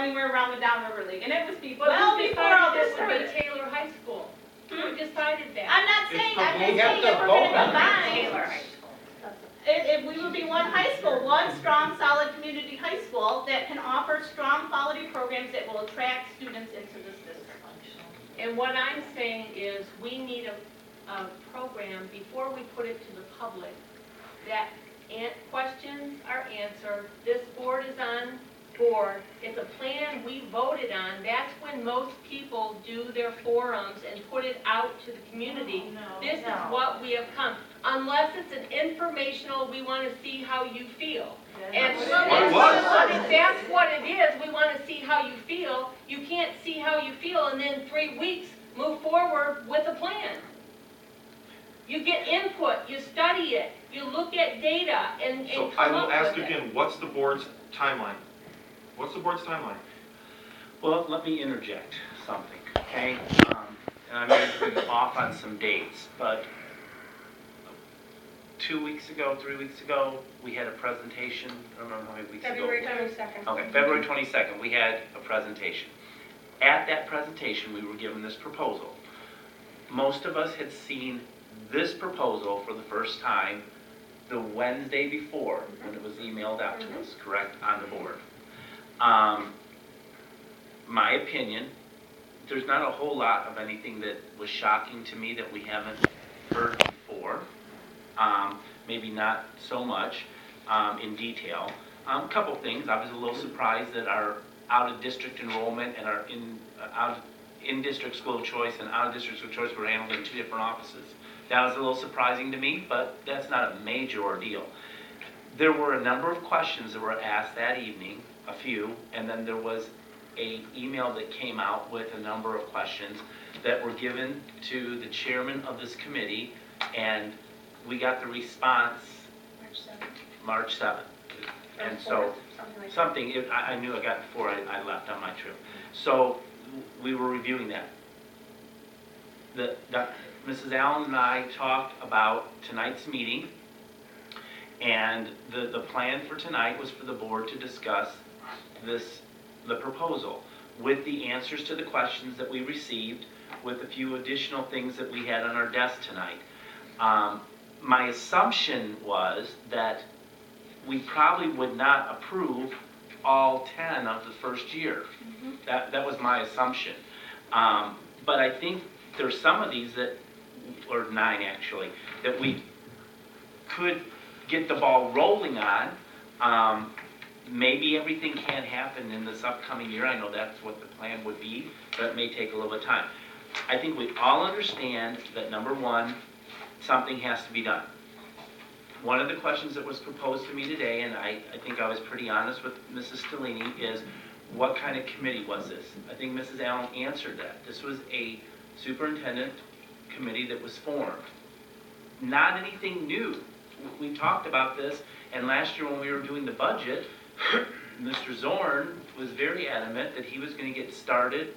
when we were around the Downriver League, and it was Well, well before all this would be started. Taylor High School. Who decided that? I'm not saying the if board. we're going to combine. Taylor High School. If we would be one high school, one strong, solid community high school that can offer strong quality programs that will attract students into this district. And what I'm saying is we need a program before we put it to the public that questions are answered. This board is on board. It's a plan we voted on. That's when most people do their forums and put it out to the community. This is what we have come. Unless it's an informational, we want to see how you feel. And What it was. if that's what it is, we want to see how you feel. You can't see how you feel and then 3 weeks move forward with a plan. You get input, you study it, you look at data and So come I will up ask with it. again, what's the board's timeline? What's the board's timeline? Well, let me interject something, okay? And I may be off on some dates, but 2 weeks ago, 3 weeks ago, we had a presentation. I don't know how many weeks ago. February 22nd. Okay, February 22nd, we had a presentation. At that presentation, we were given this proposal. Most of us had seen this proposal for the first time the Wednesday before, when it was emailed out to us, correct, on the board. My opinion, there's not a whole lot of anything that was shocking to me that we haven't heard before. Maybe not so much in detail. A couple things. I was a little surprised that our out-of-district enrollment and our in-district school choice and out-of-district school choice were handled in 2 different offices. That was a little surprising to me, but that's not a major ordeal. There were a number of questions that were asked that evening, a few, and then there was an email that came out with a number of questions that were given to the chairman of this committee, and we got the response March 7th. And so, I knew I got before I left on my trip. So, we were reviewing that. Mrs. Allen and I talked about tonight's meeting, and the plan for tonight was for the board to discuss the proposal with the answers to the questions that we received, with a few additional things that we had on our desk tonight. My assumption was that we probably would not approve all 10 of the first year. That was my assumption. But I think there's some of these that, or 9 actually, that we could get the ball rolling on. Maybe everything can't happen in this upcoming year. I know that's what the plan would be, but it may take a little bit of time. I think we all understand that, number one, something has to be done. One of the questions that was proposed to me today, and I think I was pretty honest with Mrs. Stellini, is what kind of committee was this? I think Mrs. Allen answered that. This was a superintendent committee that was formed. Not anything new. We talked about this, and last year when we were doing the budget, Mr. Zorn was very adamant that he was going to get started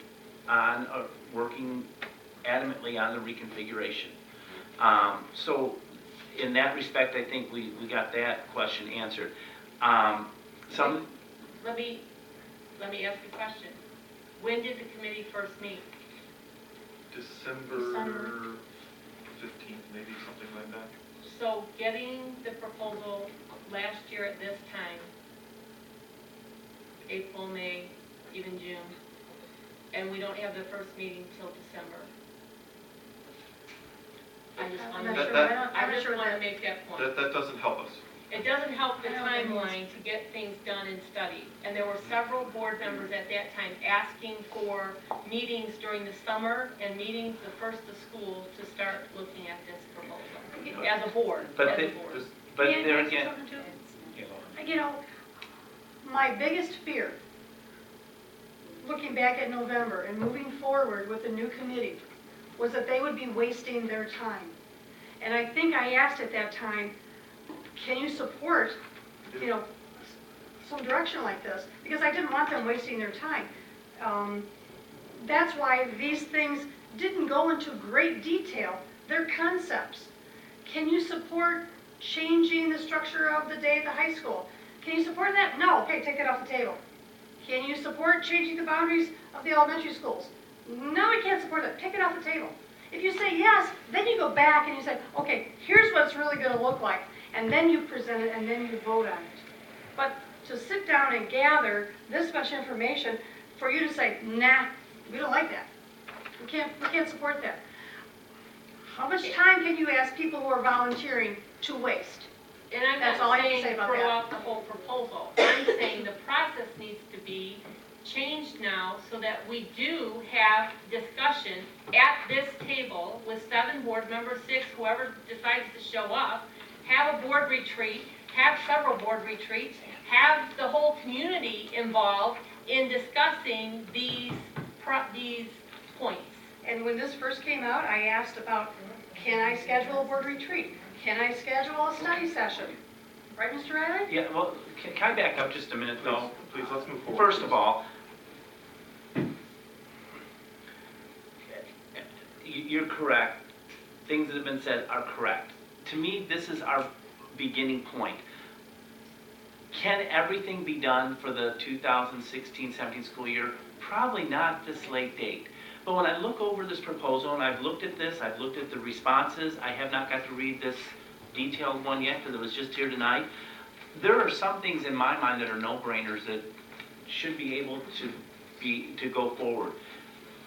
on working adamantly on the reconfiguration. So in that respect, I think we got that question answered. Let me ask you a question. When did the committee first meet? December 15th, maybe, something like that. So getting the proposal last year at this time, April, May, even June, and we don't have the first meeting till December. I just want to make that point. That doesn't help us. It doesn't help the timeline to get things done and studied. And there were several board members at that time asking for meetings during the summer and meetings the first of school to start looking at this proposal as a board. But there again, You know, my biggest fear, looking back at November and moving forward with the new committee, was that they would be wasting their time. And I think I asked at that time, can you support, some direction like this? Because I didn't want them wasting their time. That's why these things didn't go into great detail. They're concepts. Can you support changing the structure of the day at the high school? Can you support that? No. Okay, take it off the table. Can you support changing the boundaries of the elementary schools? No, we can't support that. Take it off the table. If you say yes, then you go back and you say, okay, here's what it's really going to look like. And then you present it and then you vote on it. But to sit down and gather this much information for you to say, nah, we don't like that. We can't support that. How much time can you ask people who are volunteering to waste? And I'm That's not all I have to saying say about throw that. out the whole proposal. I'm saying the process needs to be changed now so that we do have discussion at this table with 7 board members, 6, whoever decides to show up, have a board retreat, have several board retreats, have the whole community involved in discussing these points. And when this first came out, I asked about, can I schedule a board retreat? Can I schedule a study session? Right, Mr. Riley? Yeah, well, can I back up just a minute though? Please, let's move forward. First of all, you're correct. Things that have been said are correct. To me, this is our beginning point. Can everything be done for the 2016-17 school year? Probably not this late date. But when I look over this proposal, and I've looked at this, I've looked at the responses, I have not got to read this detailed one yet because it was just here tonight. There are some things in my mind that are no-brainers that should be able to go forward.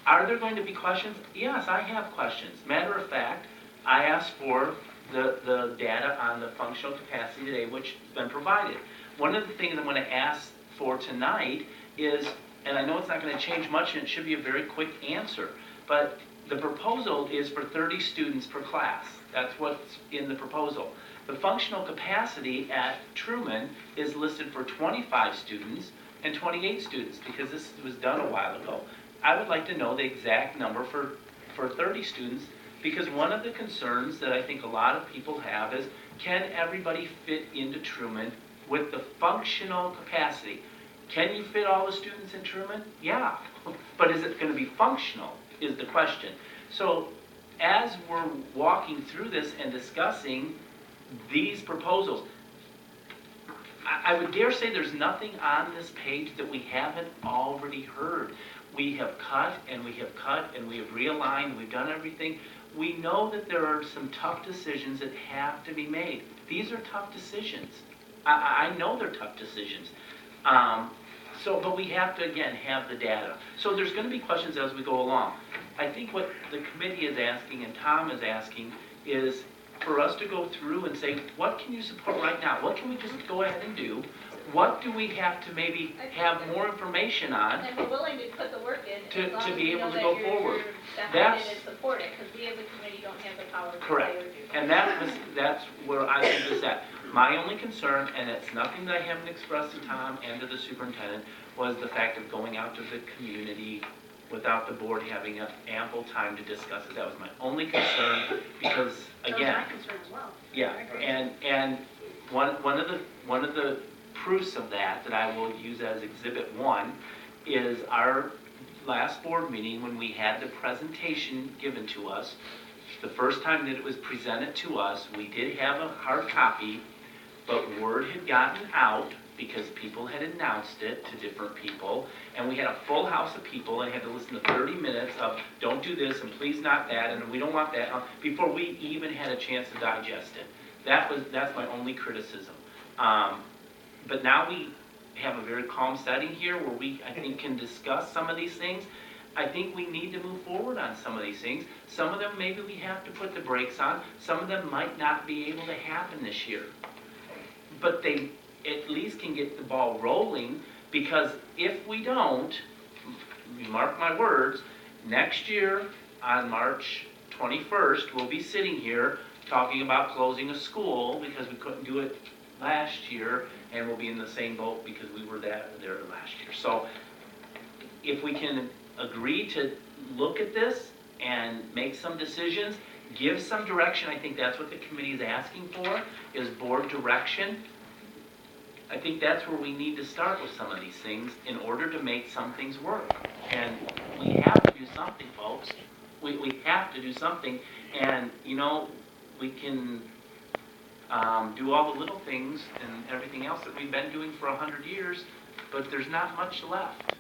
Are there going to be questions? Yes, I have questions. Matter of fact, I asked for the data on the functional capacity today, which has been provided. One of the things I'm going to ask for tonight is, and I know it's not going to change much and it should be a very quick answer, but the proposal is for 30 students per class. That's what's in the proposal. The functional capacity at Truman is listed for 25 students and 28 students because this was done a while ago. I would like to know the exact number for 30 students because one of the concerns that I think a lot of people have is, can everybody fit into Truman with the functional capacity? Can you fit all the students in Truman? Yeah, but is it going to be functional is the question. So as we're walking through this and discussing these proposals, I would dare say there's nothing on this page that we haven't already heard. We have cut and we have cut and we have realigned, we've done everything. We know that there are some tough decisions that have to be made. These are tough decisions. I know they're tough decisions. But we have to, again, have the data. So there's going to be questions as we go along. I think what the committee is asking and Tom is asking is for us to go through and say, what can you support right now? What can we just go ahead and do? What do we have to maybe have more information on? And we're willing to put the work in To as long as be we able know to that go you're forward. behind That's- it and support it, because we as a committee don't have the power to Correct. say or do. And that's where I think this at. My only concern, and it's nothing that I haven't expressed to Tom and to the superintendent, was the fact of going out to the community without the board having ample time to discuss it. That was my only concern because, again, That was my concern as well. yeah, I agree. and one of the proofs of that I will use as Exhibit 1 is our last board meeting when we had the presentation given to us. The first time that it was presented to us, we did have a hard copy, but word had gotten out because people had announced it to different people, and we had a full house of people and had to listen to 30 minutes of don't do this and please not that and we don't want that before we even had a chance to digest it. That's my only criticism. But now we have a very calm setting here where we, I think, can discuss some of these things. I think we need to move forward on some of these things. Some of them maybe we have to put the brakes on. Some of them might not be able to happen this year. But they at least can get the ball rolling, because if we don't, you mark my words, next year on March 21st, we'll be sitting here talking about closing a school because we couldn't do it last year, and we'll be in the same boat because we were there last year. So if we can agree to look at this and make some decisions, give some direction, I think that's what the committee is asking for, is board direction. I think that's where we need to start with some of these things in order to make some things work. And we have to do something, folks. We have to do something. And, you know, we can do all the little things and everything else that we've been doing for 100 years, but there's not much left.